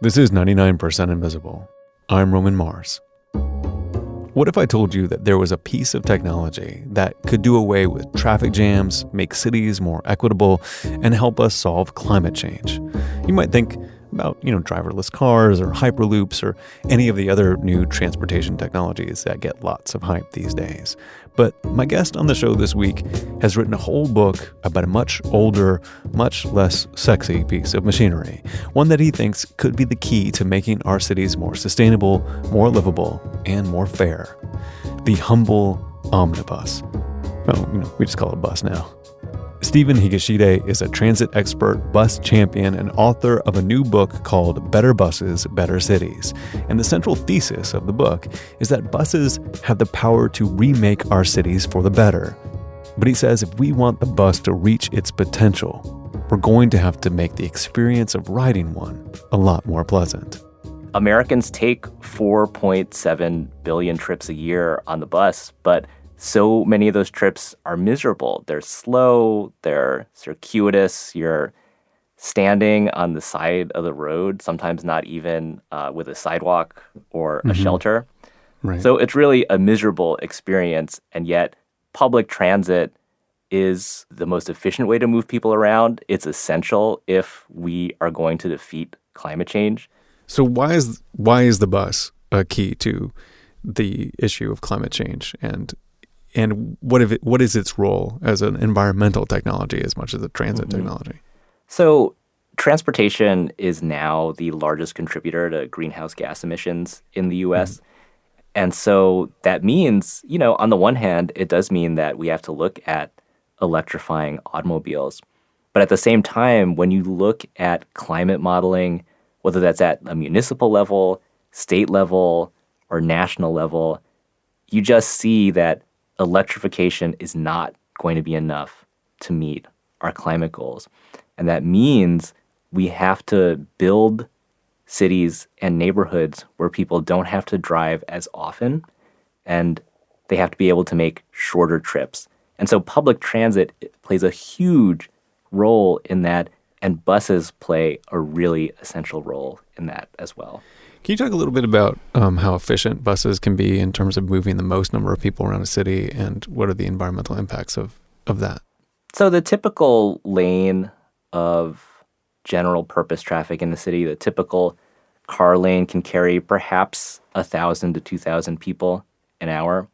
This is 99% Invisible. I'm Roman Mars. What if I told you that there was a piece of technology that could do away with traffic jams, make cities more equitable, and help us solve climate change? You might think about, driverless cars or hyperloops or any of the other new transportation technologies that get lots of hype these days. But my guest on the show this week has written a whole book about a much older, much less sexy piece of machinery, one that he thinks could be the key to making our cities more sustainable, more livable, and more fair. The humble omnibus. Oh, we just call it a bus now. Stephen Higashide is a transit expert, bus champion, and author of a new book called Better Buses, Better Cities. And the central thesis of the book is that buses have the power to remake our cities for the better. But he says if we want the bus to reach its potential, we're going to have to make the experience of riding one a lot more pleasant. Americans take 4.7 billion trips a year on the bus, but so many of those trips are miserable. They're slow, they're circuitous, you're standing on the side of the road, sometimes not even with a sidewalk or a shelter. Right. So it's really a miserable experience, and yet public transit is the most efficient way to move people around. It's essential if we are going to defeat climate change. So why is the bus a key to the issue of climate change, and what is its role as an environmental technology as much as a transit technology? So transportation is now the largest contributor to greenhouse gas emissions in the U.S. And so that means, on the one hand, it does mean that we have to look at electrifying automobiles. But at the same time, when you look at climate modeling, whether that's at a municipal level, state level, or national level, you just see that electrification is not going to be enough to meet our climate goals. And that means we have to build cities and neighborhoods where people don't have to drive as often, and they have to be able to make shorter trips. And so public transit plays a huge role in that, and buses play a really essential role in that as well. Can you talk a little bit about how efficient buses can be in terms of moving the most number of people around a city, and what are the environmental impacts of that? So the typical lane of general purpose traffic in the city, the typical car lane can carry perhaps 1,000 to 2,000 people an hour.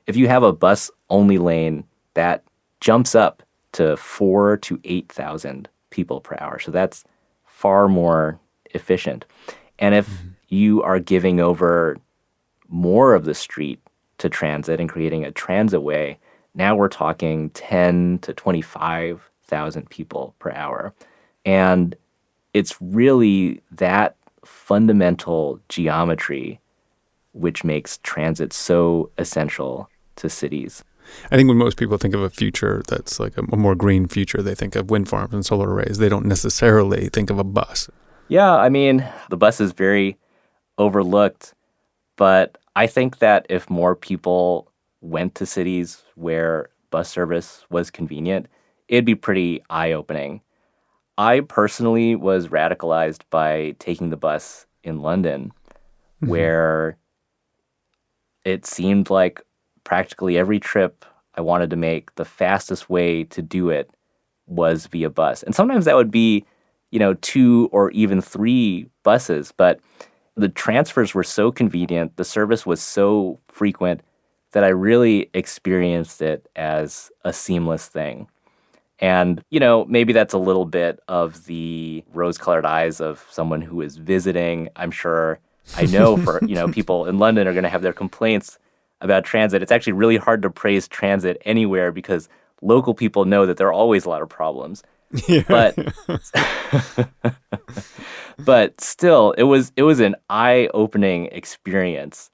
If you have a bus-only lane, that jumps up to 4,000 to 8,000 people per hour. So that's far more efficient. And if you are giving over more of the street to transit and creating a transitway, now we're talking 10 to 25,000 people per hour. And it's really that fundamental geometry which makes transit so essential to cities. I think when most people think of a future that's like a more green future, they think of wind farms and solar arrays. They don't necessarily think of a bus. Yeah, I mean, the bus is very overlooked, but I think that if more people went to cities where bus service was convenient, it'd be pretty eye-opening. I personally was radicalized by taking the bus in London, where it seemed like practically every trip I wanted to make, the fastest way to do it was via bus. And sometimes that would be, 2 or even 3 buses, but the transfers were so convenient, the service was so frequent that I really experienced it as a seamless thing. And, maybe that's a little bit of the rose-colored eyes of someone who is visiting. I'm sure, I know for, people in London are going to have their complaints about transit. It's actually really hard to praise transit anywhere because local people know that there are always a lot of problems. Yeah. But still, it was an eye-opening experience.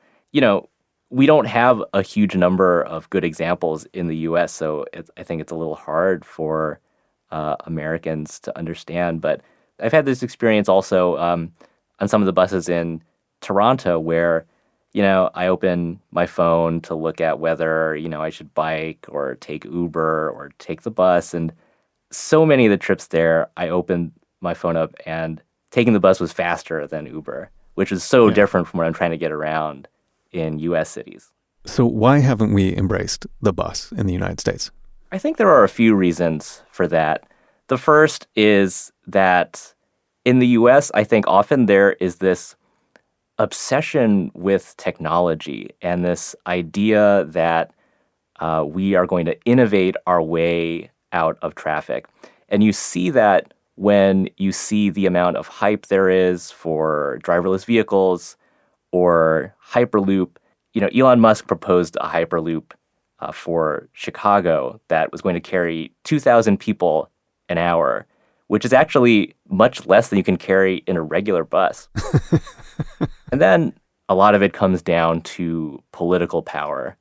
We don't have a huge number of good examples in the U.S., so I think it's a little hard for Americans to understand. But I've had this experience also on some of the buses in Toronto where, I open my phone to look at whether, I should bike or take Uber or take the bus. And so many of the trips there, I opened my phone up and taking the bus was faster than Uber, which is so Yeah. different from what I'm trying to get around in US cities. So why haven't we embraced the bus in the United States? I think there are a few reasons for that. The first is that in the US, I think often there is this obsession with technology and this idea that we are going to innovate our way out of traffic. And you see that when you see the amount of hype there is for driverless vehicles or hyperloop. You know, Elon Musk proposed a hyperloop for Chicago that was going to carry 2,000 people an hour, which is actually much less than you can carry in a regular bus. And then a lot of it comes down to political power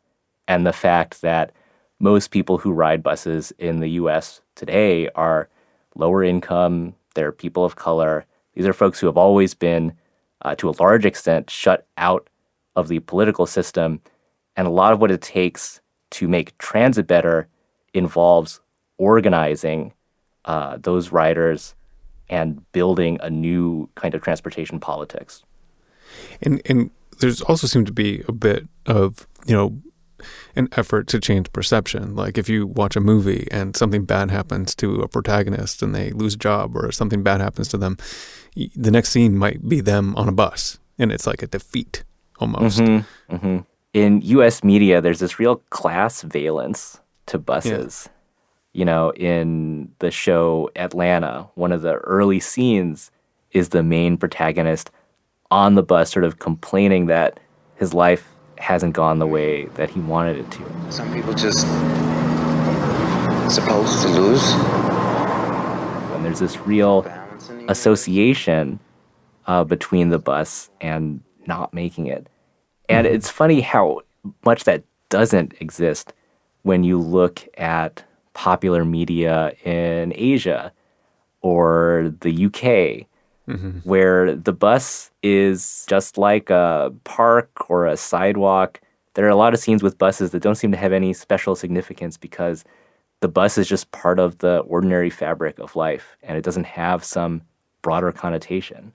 and the fact that most people who ride buses in the US today are lower income, they're people of color. These are folks who have always been, to a large extent, shut out of the political system. And a lot of what it takes to make transit better involves organizing those riders and building a new kind of transportation politics. And there's also seemed to be a bit of, an effort to change perception. Like if you watch a movie and something bad happens to a protagonist and they lose a job or something bad happens to them, the next scene might be them on a bus and it's like a defeat almost. Mm-hmm, mm-hmm. In US media, there's this real class valence to buses. Yeah. In the show Atlanta, one of the early scenes is the main protagonist on the bus sort of complaining that his life hasn't gone the way that he wanted it to. Some people just supposed to lose. And there's this real association between the bus and not making it. And it's funny how much that doesn't exist when you look at popular media in Asia or the UK, where the bus is just like a park or a sidewalk. There are a lot of scenes with buses that don't seem to have any special significance because the bus is just part of the ordinary fabric of life and it doesn't have some broader connotation.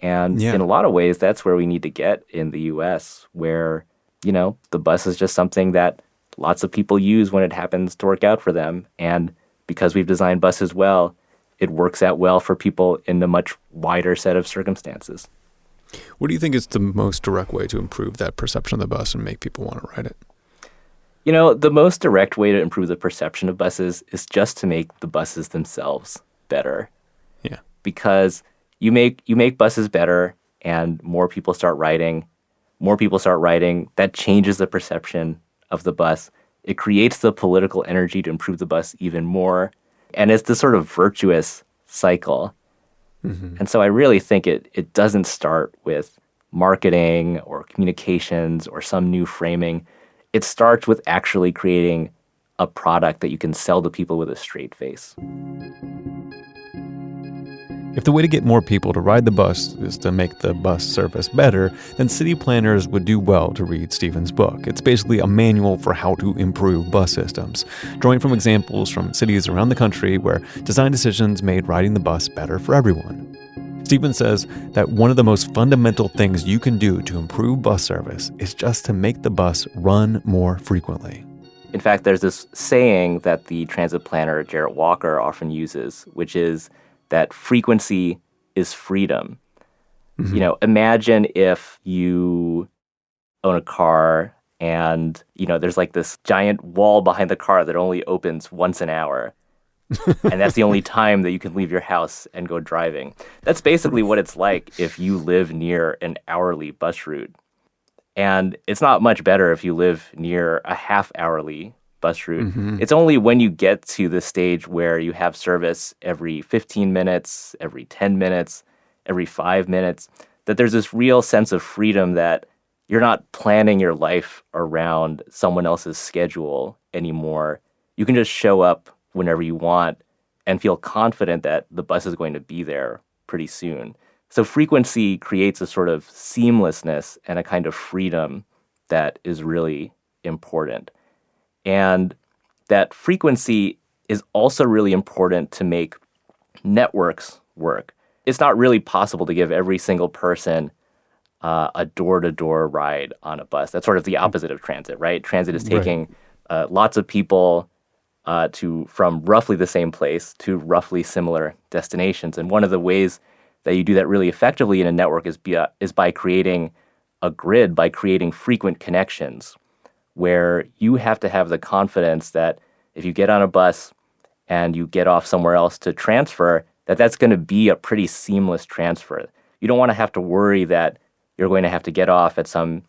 And in a lot of ways, that's where we need to get in the US, where, the bus is just something that lots of people use when it happens to work out for them. And because we've designed buses well, it works out well for people in a much wider set of circumstances. What do you think is the most direct way to improve that perception of the bus and make people want to ride it? The most direct way to improve the perception of buses is just to make the buses themselves better. Yeah. Because you make buses better and more people start riding. That changes the perception of the bus. It creates the political energy to improve the bus even more. And it's this sort of virtuous cycle. Mm-hmm. And so I really think it doesn't start with marketing or communications or some new framing. It starts with actually creating a product that you can sell to people with a straight face. If the way to get more people to ride the bus is to make the bus service better, then city planners would do well to read Stephen's book. It's basically a manual for how to improve bus systems, drawing from examples from cities around the country where design decisions made riding the bus better for everyone. Stephen says that one of the most fundamental things you can do to improve bus service is just to make the bus run more frequently. In fact, there's this saying that the transit planner Jarrett Walker often uses, which is that frequency is freedom. Mm-hmm. Imagine if you own a car and, there's like this giant wall behind the car that only opens once an hour. And that's the only time that you can leave your house and go driving. That's basically what it's like if you live near an hourly bus route. And it's not much better if you live near a half-hourly bus route. Mm-hmm. It's only when you get to the stage where you have service every 15 minutes, every 10 minutes, every 5 minutes, that there's this real sense of freedom that you're not planning your life around someone else's schedule anymore. You can just show up whenever you want and feel confident that the bus is going to be there pretty soon. So frequency creates a sort of seamlessness and a kind of freedom that is really important. And that frequency is also really important to make networks work. it's not really possible to give every single person a door-to-door ride on a bus. That's sort of the opposite of transit, right? Transit is taking lots of people from roughly the same place to roughly similar destinations. And one of the ways that you do that really effectively in a network is by creating a grid, by creating frequent connections, where you have to have the confidence that if you get on a bus and you get off somewhere else to transfer, that's going to be a pretty seamless transfer. You don't want to have to worry that you're going to have to get off at some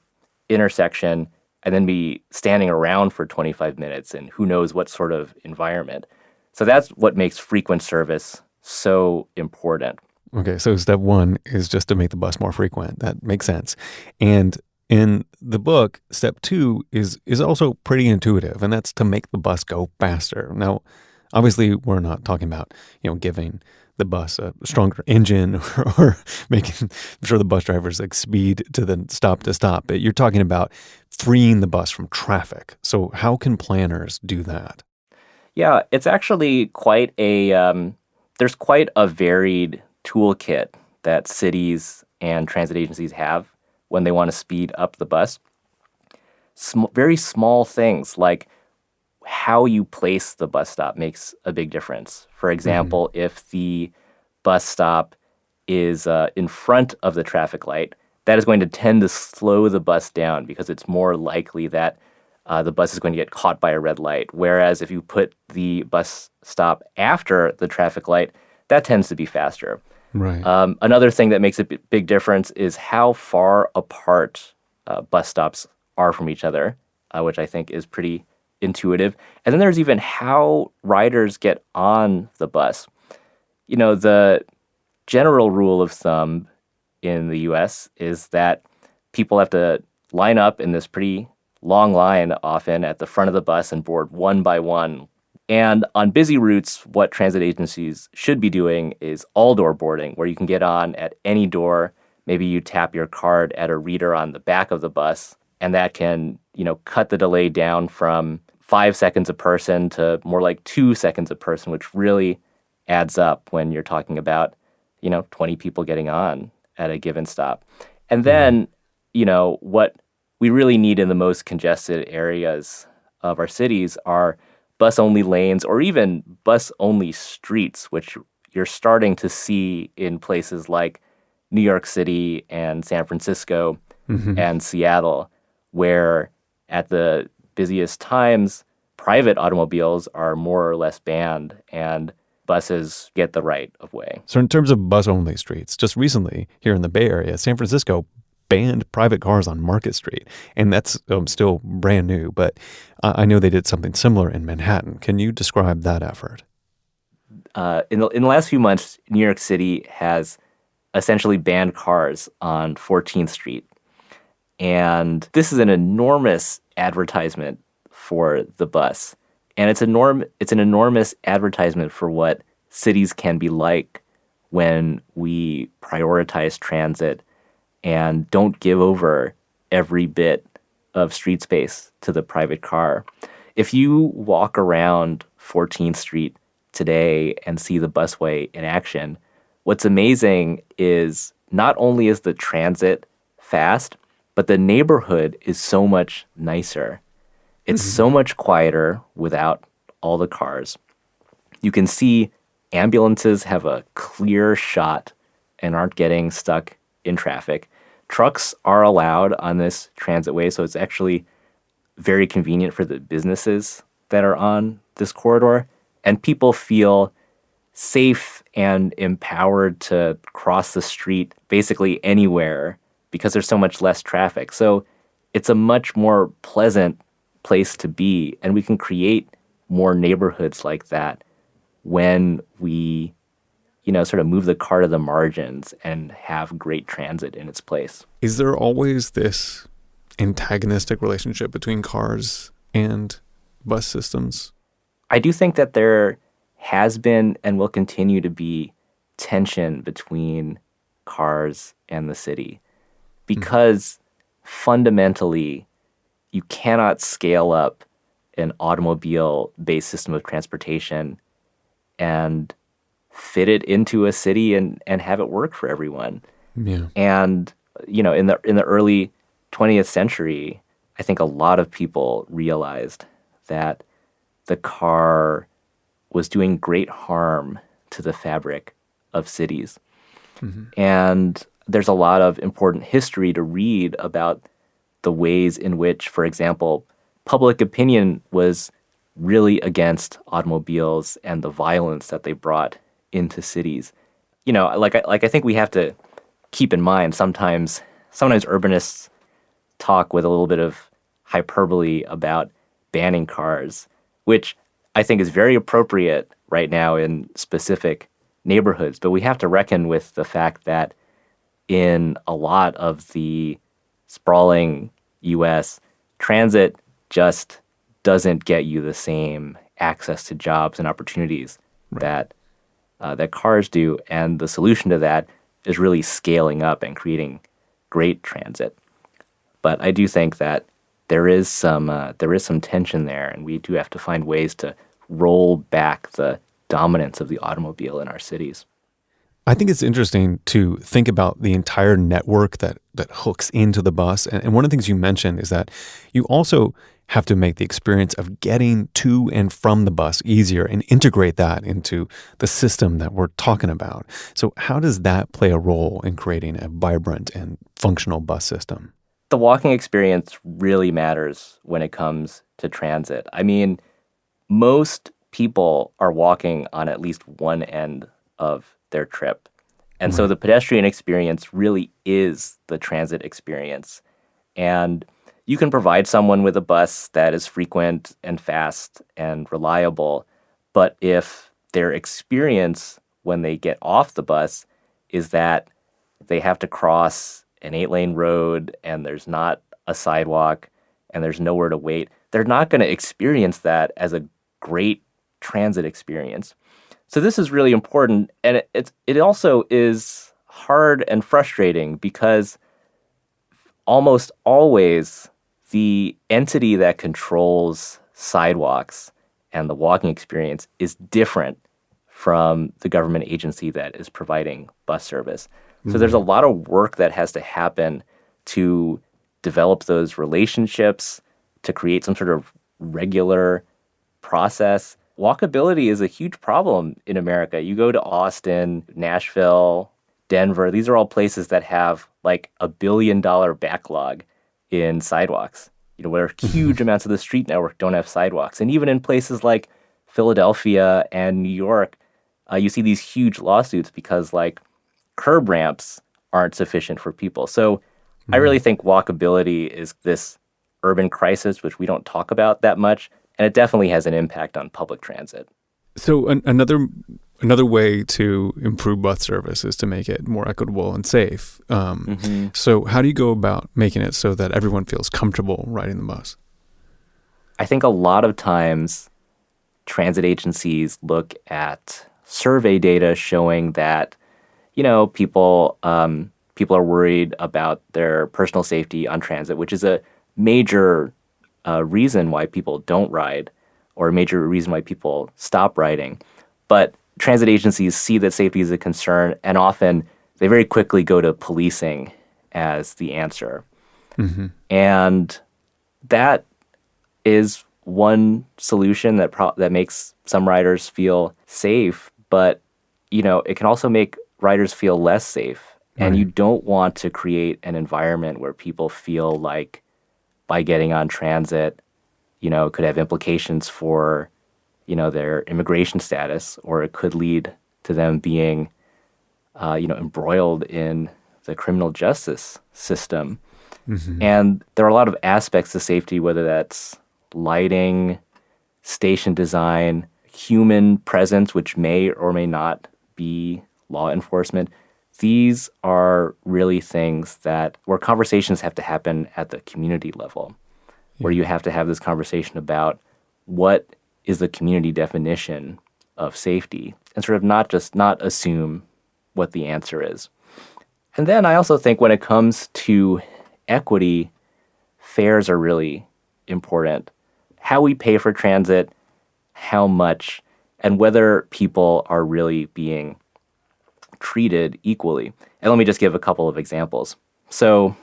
intersection and then be standing around for 25 minutes and who knows what sort of environment. So that's what makes frequent service so important. Okay, so step one is just to make the bus more frequent. That makes sense. And in the book, step two is also pretty intuitive, and that's to make the bus go faster. Now, obviously, we're not talking about, giving the bus a stronger engine or making sure the bus drivers like speed to the stop to stop. But you're talking about freeing the bus from traffic. So how can planners do that? Yeah, it's actually there's quite a varied toolkit that cities and transit agencies have when they want to speed up the bus. Very small things like how you place the bus stop makes a big difference. For example, if the bus stop is in front of the traffic light, that is going to tend to slow the bus down because it's more likely that the bus is going to get caught by a red light. Whereas if you put the bus stop after the traffic light, that tends to be faster. Right. Another thing that makes a big difference is how far apart bus stops are from each other, which I think is pretty intuitive. And then there's even how riders get on the bus. The general rule of thumb in the US is that people have to line up in this pretty long line often at the front of the bus and board one by one. And on busy routes, what transit agencies should be doing is all-door boarding, where you can get on at any door. Maybe you tap your card at a reader on the back of the bus, and that can, cut the delay down from 5 seconds a person to more like 2 seconds a person, which really adds up when you're talking about, 20 people getting on at a given stop. And then, what we really need in the most congested areas of our cities are bus-only lanes or even bus-only streets, which you're starting to see in places like New York City and San Francisco and Seattle, where at the busiest times, private automobiles are more or less banned and buses get the right of way. So in terms of bus-only streets, just recently here in the Bay Area, San Francisco banned private cars on Market Street. And that's still brand new, but I know they did something similar in Manhattan. Can you describe that effort? In the last few months, New York City has essentially banned cars on 14th Street. And this is an enormous advertisement for the bus. And it's an enormous advertisement for what cities can be like when we prioritize transit and don't give over every bit of street space to the private car. If you walk around 14th Street today and see the busway in action, what's amazing is not only is the transit fast, but the neighborhood is so much nicer. It's so much quieter without all the cars. You can see ambulances have a clear shot and aren't getting stuck in traffic. Trucks are allowed on this transitway, so it's actually very convenient for the businesses that are on this corridor. And people feel safe and empowered to cross the street basically anywhere because there's so much less traffic. So it's a much more pleasant place to be, and we can create more neighborhoods like that when we sort of move the car to the margins and have great transit in its place. Is there always this antagonistic relationship between cars and bus systems? I do think that there has been and will continue to be tension between cars and the city because fundamentally you cannot scale up an automobile-based system of transportation and fit it into a city and have it work for everyone. Yeah. And, in the early 20th century, I think a lot of people realized that the car was doing great harm to the fabric of cities. And there's a lot of important history to read about the ways in which, for example, public opinion was really against automobiles and the violence that they brought into cities. I think we have to keep in mind sometimes urbanists talk with a little bit of hyperbole about banning cars, which I think is very appropriate right now in specific neighborhoods. But we have to reckon with the fact that in a lot of the sprawling U.S., transit just doesn't get you the same access to jobs and opportunities that cars do. And the solution to that is really scaling up and creating great transit. But I do think that there is some tension there, and we do have to find ways to roll back the dominance of the automobile in our cities. I think it's interesting to think about the entire network that hooks into the bus. And one of the things you mentioned is that you also have to make the experience of getting to and from the bus easier and integrate that into the system that we're talking about. So how does that play a role in creating a vibrant and functional bus system? The walking experience really matters when it comes to transit. I mean, most people are walking on at least one end of their trip. And so the pedestrian experience really is the transit experience. And you can provide someone with a bus that is frequent and fast and reliable, but if their experience when they get off the bus is that they have to cross an 8-lane road and there's not a sidewalk and there's nowhere to wait, they're not going to experience that as a great transit experience. So this is really important, and it also is hard and frustrating because almost always the entity that controls sidewalks and the walking experience is different from the government agency that is providing bus service. So there's a lot of work that has to happen to develop those relationships, to create some sort of regular process. Walkability is a huge problem in America. You go to Austin, Nashville, Denver, these are all places that have like $1 billion backlog in sidewalks, where huge amounts of the street network don't have sidewalks. And even in places like Philadelphia and New York, you see these huge lawsuits because like curb ramps aren't sufficient for people. So I really think walkability is this urban crisis, which we don't talk about that much. And it definitely has an impact on public transit. So another way to improve bus service is to make it more equitable and safe. So how do you go about making it so that everyone feels comfortable riding the bus? I think a lot of times transit agencies look at survey data showing that, people are worried about their personal safety on transit, which is a major reason why people don't ride or a major reason why people stop riding. But transit agencies see that safety is a concern, and often they very quickly go to policing as the answer. And that is one solution that makes some riders feel safe, but it can also make riders feel less safe. And you don't want to create an environment where people feel like by getting on transit, it could have implications for, their immigration status, or it could lead to them being, embroiled in the criminal justice system. And there are a lot of aspects to safety, whether that's lighting, station design, human presence, which may or may not be law enforcement. These are really things where conversations have to happen at the community level, where you have to have this conversation about what is the community definition of safety, and sort of not assume what the answer is. And then I also think when it comes to equity, fares are really important. How we pay for transit, how much, and whether people are really being treated equally. And let me just give a couple of examples. So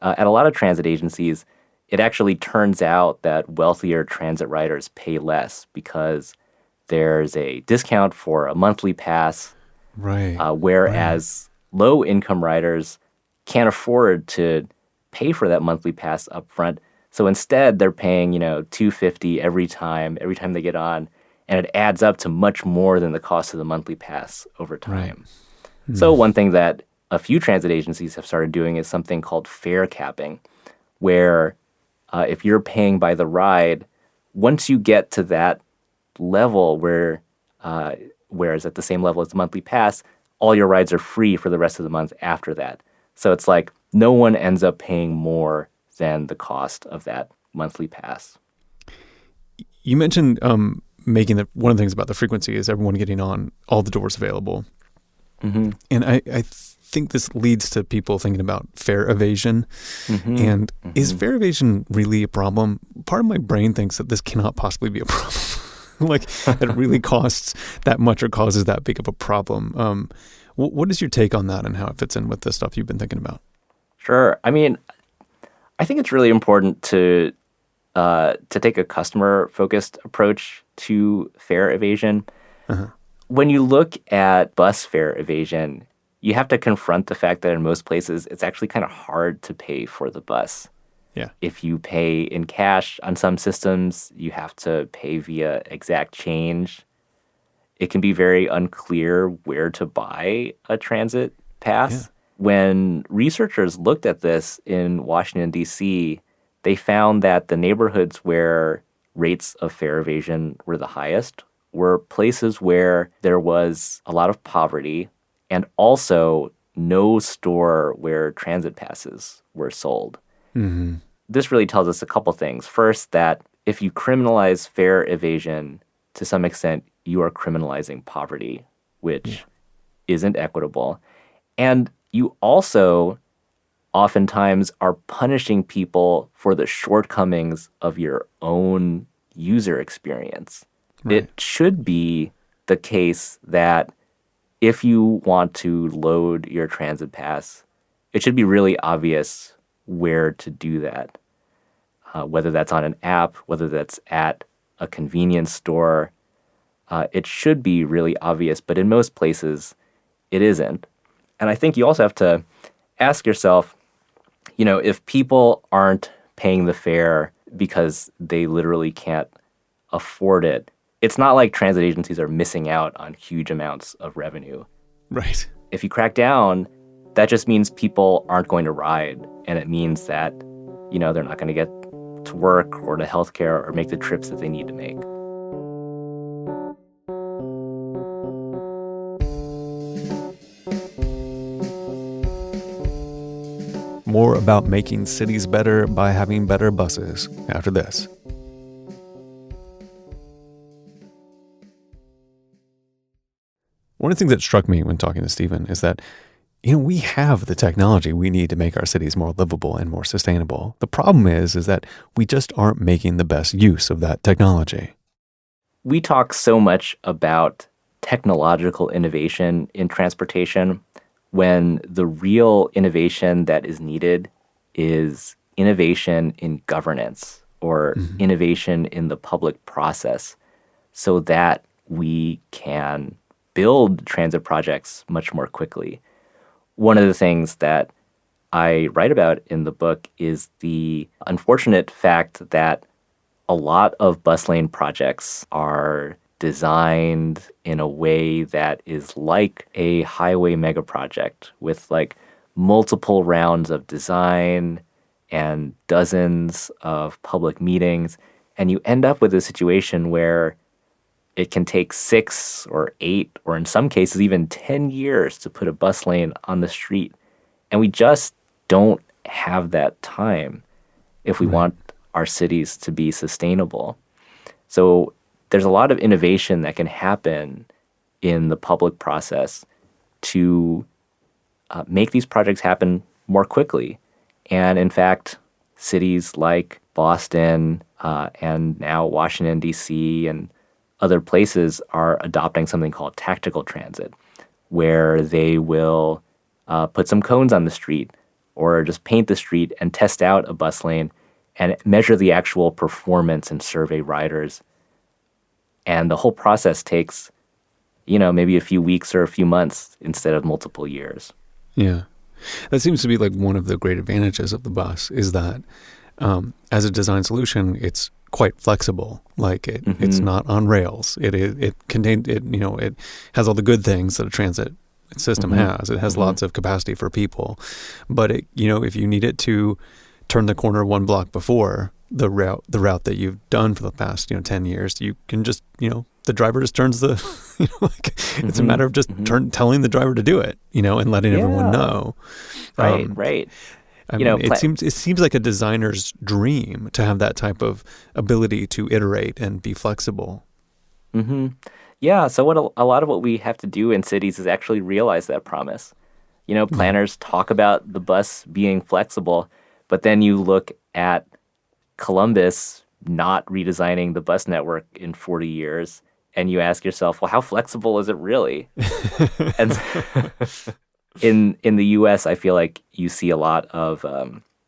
at a lot of transit agencies, it actually turns out that wealthier transit riders pay less because there's a discount for a monthly pass, Right. whereas low-income riders can't afford to pay for that monthly pass up front. So instead, they're paying, $250 every time they get on, and it adds up to much more than the cost of the monthly pass over time. Right. So one thing that a few transit agencies have started doing is something called fare capping, where if you're paying by the ride, once you get to that level where it's at the same level as the monthly pass, all your rides are free for the rest of the month after that. So it's like no one ends up paying more than the cost of that monthly pass. You mentioned making one of the things about the frequency is everyone getting on all the doors available. Mm-hmm. And I think this leads to people thinking about fare evasion. Mm-hmm. And Mm-hmm. is fare evasion really a problem? Part of my brain thinks that this cannot possibly be a problem. Like it really costs that much or causes that big of a problem. What is your take on that and how it fits in with the stuff you've been thinking about? Sure. I mean, I think it's really important to take a customer-focused approach to fare evasion. Uh-huh. When you look at bus fare evasion, you have to confront the fact that in most places, it's actually kind of hard to pay for the bus. Yeah. If you pay in cash on some systems, you have to pay via exact change. It can be very unclear where to buy a transit pass. Yeah. When researchers looked at this in Washington, D.C., they found that the neighborhoods where rates of fare evasion were the highest were places where there was a lot of poverty and also no store where transit passes were sold. Mm-hmm. This really tells us a couple things. First, that if you criminalize fare evasion, to some extent, you are criminalizing poverty, which isn't equitable. And you also oftentimes are punishing people for the shortcomings of your own user experience. Right. It should be the case that if you want to load your transit pass, it should be really obvious where to do that, whether that's on an app, whether that's at a convenience store. It should be really obvious, but in most places, it isn't. And I think you also have to ask yourself, if people aren't paying the fare because they literally can't afford it, it's not like transit agencies are missing out on huge amounts of revenue. Right. If you crack down, that just means people aren't going to ride. And it means that, they're not going to get to work or to healthcare or make the trips that they need to make. More about making cities better by having better buses after this. One of the things that struck me when talking to Stephen is that, we have the technology we need to make our cities more livable and more sustainable. The problem is that we just aren't making the best use of that technology. We talk so much about technological innovation in transportation when the real innovation that is needed is innovation in governance or innovation in the public process so that we can build transit projects much more quickly. One of the things that I write about in the book is the unfortunate fact that a lot of bus lane projects are designed in a way that is like a highway mega project with like multiple rounds of design and dozens of public meetings. And you end up with a situation where it can take 6 or 8, or in some cases even 10 years to put a bus lane on the street. And we just don't have that time if we want our cities to be sustainable. So there's a lot of innovation that can happen in the public process to make these projects happen more quickly. And in fact, cities like Boston and now Washington, D.C. and other places are adopting something called tactical transit, where they will put some cones on the street or just paint the street and test out a bus lane and measure the actual performance and survey riders. And the whole process takes, maybe a few weeks or a few months instead of multiple years. Yeah. That seems to be like one of the great advantages of the bus is that as a design solution, it's quite flexible. Like it's not on rails. It has all the good things that a transit system has. It has lots of capacity for people. But if you need it to turn the corner one block before the route that you've done for the past 10 years, you can just the driver just turns the it's a matter of just telling the driver to do it, and letting everyone know. Right. It seems like a designer's dream to have that type of ability to iterate and be flexible. Yeah. So a lot of what we have to do in cities is actually realize that promise. Planners talk about the bus being flexible, but then you look at Columbus not redesigning the bus network in 40 years, and you ask yourself, well, how flexible is it really? And in the U.S., I feel like you see a lot of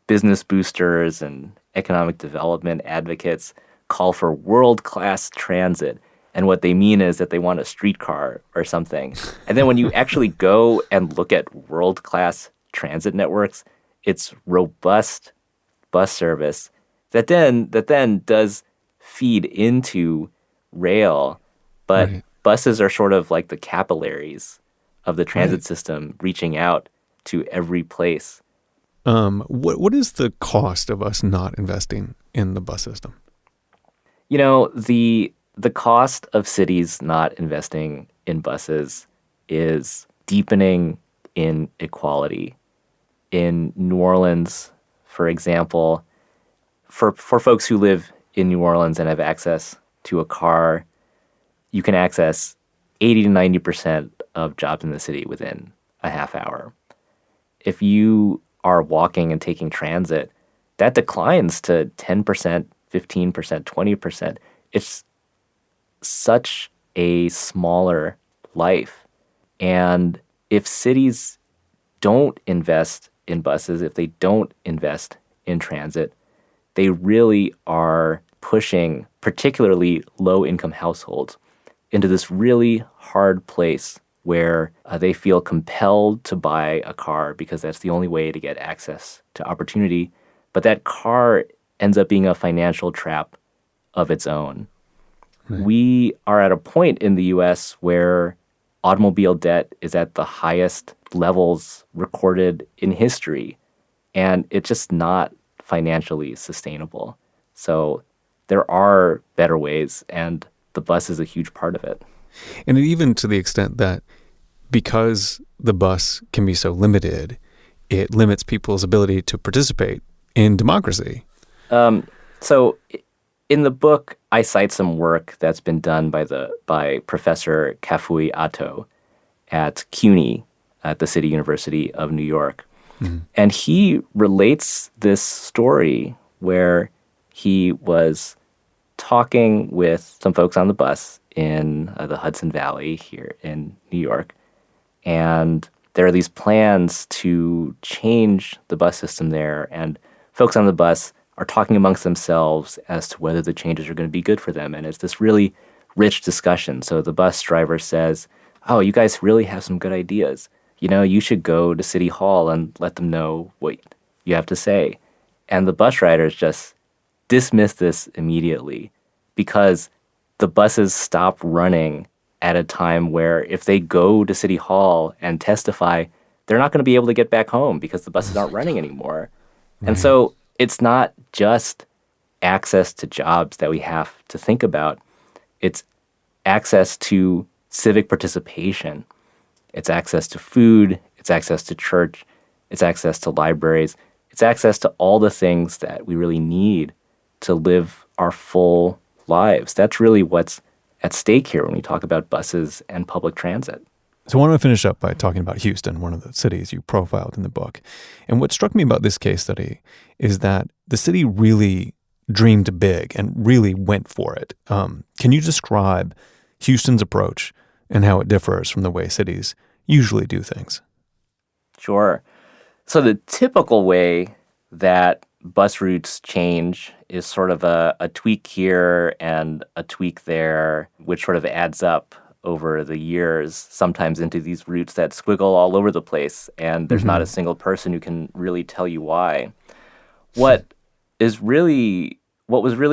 business boosters and economic development advocates call for world-class transit. And what they mean is that they want a streetcar or something. And then when you actually go and look at world-class transit networks, it's robust bus service that then does feed into rail. But buses are sort of like the capillaries of the transit system reaching out to every place. What is the cost of us not investing in the bus system? The cost of cities not investing in buses is deepening inequality. In New Orleans, for example, for folks who live in New Orleans and have access to a car, you can access 80 to 90% of jobs in the city within a half hour. If you are walking and taking transit, that declines to 10%, 15%, 20%. It's such a smaller life. And if cities don't invest in buses, if they don't invest in transit, they really are pushing particularly low-income households into this really hard place where they feel compelled to buy a car because that's the only way to get access to opportunity. But that car ends up being a financial trap of its own. Right. We are at a point in the U.S. where automobile debt is at the highest levels recorded in history, and it's just not financially sustainable. So there are better ways, and the bus is a huge part of it. And even to the extent that because the bus can be so limited, it limits people's ability to participate in democracy. So in the book, I cite some work that's been done by Professor Kafui Ato at CUNY at the City University of New York. Mm-hmm. And he relates this story where he was talking with some folks on the bus in the Hudson Valley here in New York. And there are these plans to change the bus system there. And folks on the bus are talking amongst themselves as to whether the changes are going to be good for them. And it's this really rich discussion. So the bus driver says, oh, you guys really have some good ideas. You should go to City Hall and let them know what you have to say. And the bus riders just dismiss this immediately because the buses stop running at a time where if they go to City Hall and testify, they're not going to be able to get back home because the buses aren't running anymore. Right. And so it's not just access to jobs that we have to think about. It's access to civic participation. It's access to food. It's access to church. It's access to libraries. It's access to all the things that we really need to live our full lives. That's really what's at stake here when we talk about buses and public transit. So I want to finish up by talking about Houston, one of the cities you profiled in the book. And what struck me about this case study is that the city really dreamed big and really went for it. Can you describe Houston's approach and how it differs from the way cities usually do things? Sure. So the typical way that bus routes change is sort of a tweak here and a tweak there, which sort of adds up over the years, sometimes into these routes that squiggle all over the place, and there's not a single person who can really tell you why. What was really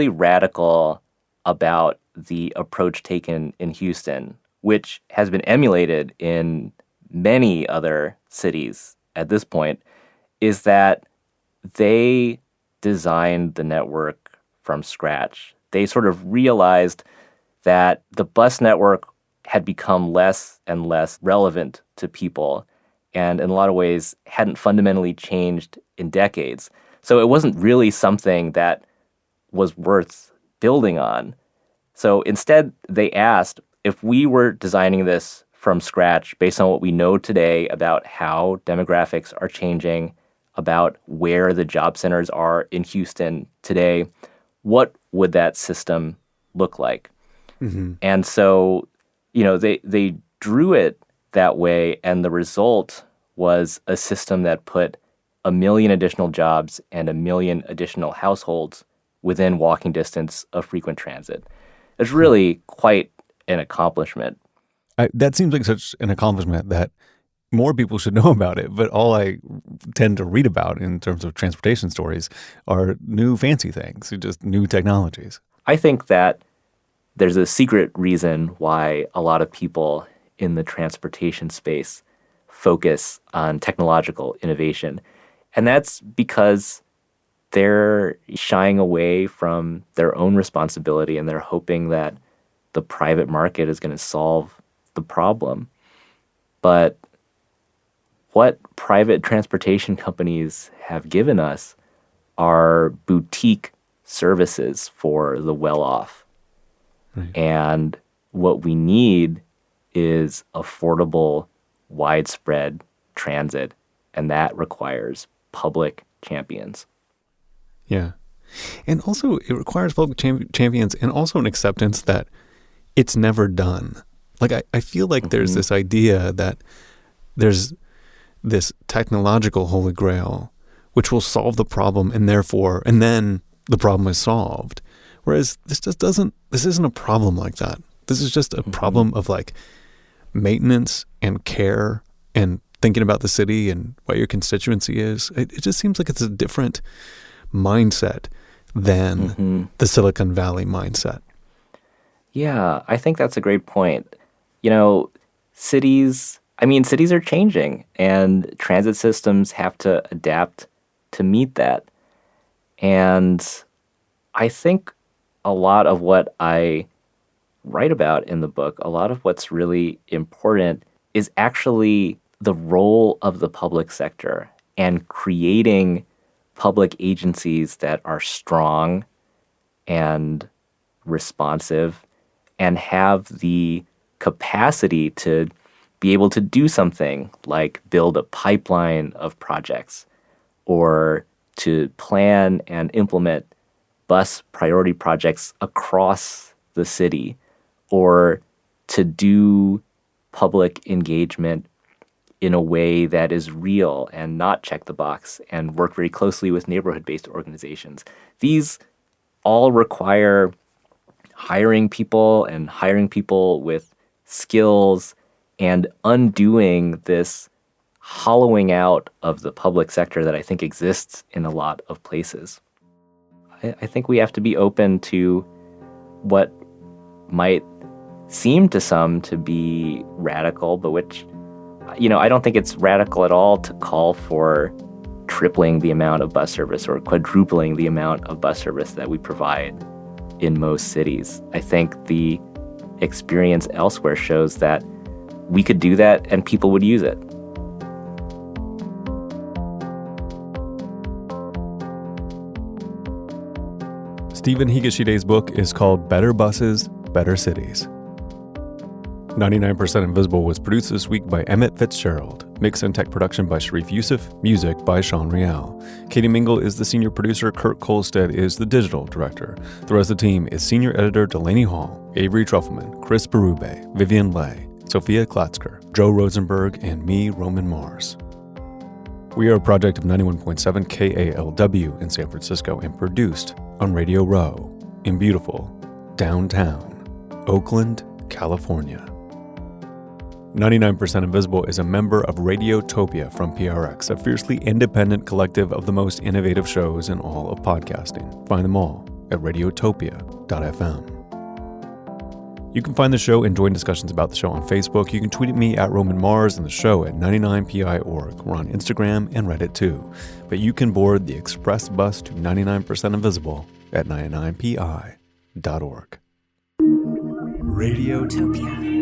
radical about the approach taken in Houston, which has been emulated in many other cities at this point, is that they designed the network from scratch. They sort of realized that the bus network had become less and less relevant to people, and in a lot of ways hadn't fundamentally changed in decades. So it wasn't really something that was worth building on. So instead, they asked, if we were designing this from scratch based on what we know today about how demographics are changing, about where the job centers are in Houston today, what would that system look like? And so, they drew it that way, and the result was a system that put 1 million additional jobs and 1 million additional households within walking distance of frequent transit. It's really quite an accomplishment. That seems like such an accomplishment that more people should know about it, but all I tend to read about in terms of transportation stories are new fancy things, just new technologies. I think that there's a secret reason why a lot of people in the transportation space focus on technological innovation, and that's because they're shying away from their own responsibility and they're hoping that the private market is going to solve the problem. But what private transportation companies have given us are boutique services for the well-off. Right. And what we need is affordable, widespread transit, and that requires public champions. Yeah. And also it requires public champions and also an acceptance that it's never done. Like I feel like there's this idea that there's this technological holy grail which will solve the problem and then the problem is solved. Whereas this isn't a problem like that. This is just a problem of like maintenance and care and thinking about the city and what your constituency is. It just seems like it's a different mindset than the Silicon Valley mindset. Yeah, I think that's a great point. Cities are changing and transit systems have to adapt to meet that. And I think a lot of what I write about in the book, a lot of what's really important is actually the role of the public sector and creating public agencies that are strong and responsive and have the capacity to be able to do something like build a pipeline of projects or to plan and implement bus priority projects across the city or to do public engagement in a way that is real and not check the box and work very closely with neighborhood-based organizations. These all require hiring people with skills and undoing this hollowing out of the public sector that I think exists in a lot of places. I think we have to be open to what might seem to some to be radical, but which, I don't think it's radical at all to call for tripling the amount of bus service or quadrupling the amount of bus service that we provide in most cities. I think the experience elsewhere shows that we could do that and people would use it. Stephen Higashide's book is called Better Buses, Better Cities. 99% Invisible was produced this week by Emmett Fitzgerald. Mix and tech production by Sharif Yusuf. Music by Sean Rial. Katie Mingle is the senior producer. Kurt Kolstead is the digital director. The rest of the team is senior editor Delaney Hall, Avery Trufelman, Chris Berube, Vivian Leigh, Sophia Klatzker, Joe Rosenberg, and me, Roman Mars. We are a project of 91.7 KALW in San Francisco and produced on Radio Row in beautiful downtown Oakland, California. 99% Invisible is a member of Radiotopia from PRX, a fiercely independent collective of the most innovative shows in all of podcasting. Find them all at radiotopia.fm. You can find the show and join discussions about the show on Facebook. You can tweet at me at Roman Mars and the show at 99pi.org. We're on Instagram and Reddit too. But you can board the express bus to 99% Invisible at 99pi.org. Radiotopia.